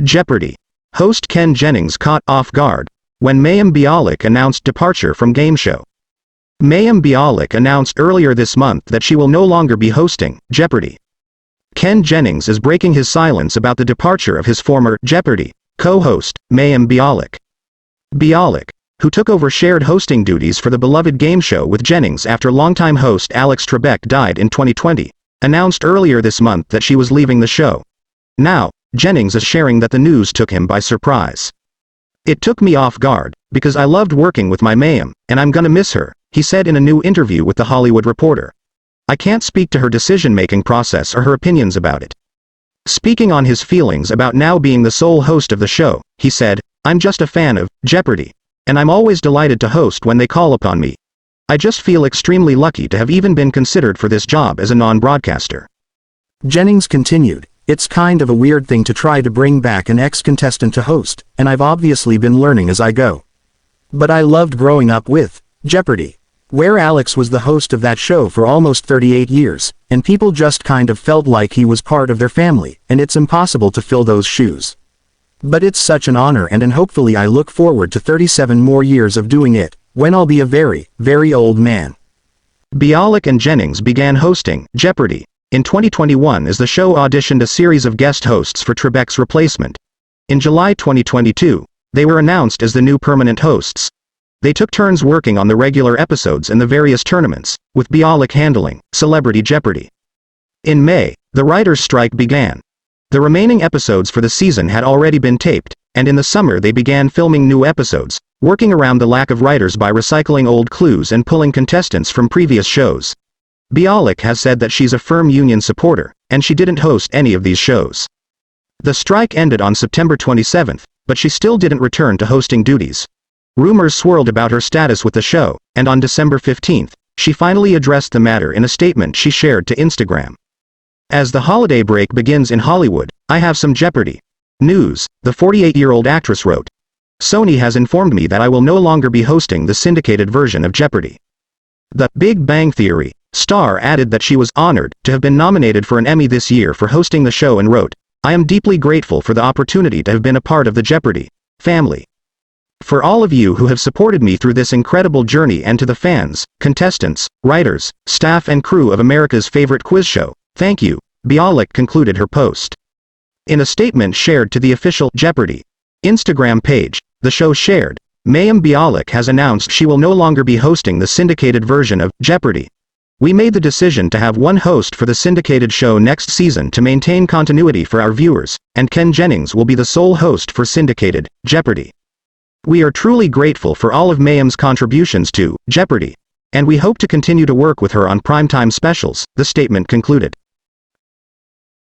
Jeopardy! Host Ken Jennings caught off guard when Mayim Bialik announced departure from game show. Mayim Bialik announced earlier this month that she will no longer be hosting Jeopardy! Ken Jennings is breaking his silence about the departure of his former Jeopardy! Co-host, Mayim Bialik. Bialik, who took over shared hosting duties for the beloved game show with Jennings after longtime host Alex Trebek died in 2020, announced earlier this month that she was leaving the show. Now, Jennings is sharing that the news took him by surprise. "It took me off guard, because I loved working with my Mayim, and I'm gonna miss her," he said in a new interview with The Hollywood Reporter. "I can't speak to her decision-making process or her opinions about it." Speaking on his feelings about now being the sole host of the show, he said, "I'm just a fan of Jeopardy! And I'm always delighted to host when they call upon me. I just feel extremely lucky to have even been considered for this job as a non-broadcaster." Jennings continued, "It's kind of a weird thing to try to bring back an ex-contestant to host, and I've obviously been learning as I go. But I loved growing up with Jeopardy! Where Alex was the host of that show for almost 38 years, and people just kind of felt like he was part of their family, and it's impossible to fill those shoes. But it's such an honor, and hopefully I look forward to 37 more years of doing it, when I'll be a very, very old man." Bialik and Jennings began hosting Jeopardy! In 2021 as the show auditioned a series of guest hosts for Trebek's replacement. In July 2022, they were announced as the new permanent hosts. They took turns working on the regular episodes and the various tournaments, with Bialik handling Celebrity Jeopardy! In May, the writers' strike began. The remaining episodes for the season had already been taped, and in the summer they began filming new episodes, working around the lack of writers by recycling old clues and pulling contestants from previous shows. Bialik has said that she's a firm union supporter, and she didn't host any of these shows. The strike ended on September 27th, but she still didn't return to hosting duties. Rumors swirled about her status with the show, and on December 15th, she finally addressed the matter in a statement she shared to Instagram. "As the holiday break begins in Hollywood, I have some Jeopardy! News," the 48-year-old actress wrote. "Sony has informed me that I will no longer be hosting the syndicated version of Jeopardy!" The Big Bang Theory star added that she was honored to have been nominated for an Emmy this year for hosting the show and wrote, "I am deeply grateful for the opportunity to have been a part of the Jeopardy! Family. For all of you who have supported me through this incredible journey, and to the fans, contestants, writers, staff and crew of America's favorite quiz show, thank you," Bialik concluded her post. In a statement shared to the official Jeopardy! Instagram page, the show shared, "Mayim Bialik has announced she will no longer be hosting the syndicated version of Jeopardy! We made the decision to have one host for the syndicated show next season to maintain continuity for our viewers, and Ken Jennings will be the sole host for syndicated Jeopardy! We are truly grateful for all of Mayim's contributions to Jeopardy! And we hope to continue to work with her on primetime specials," the statement concluded.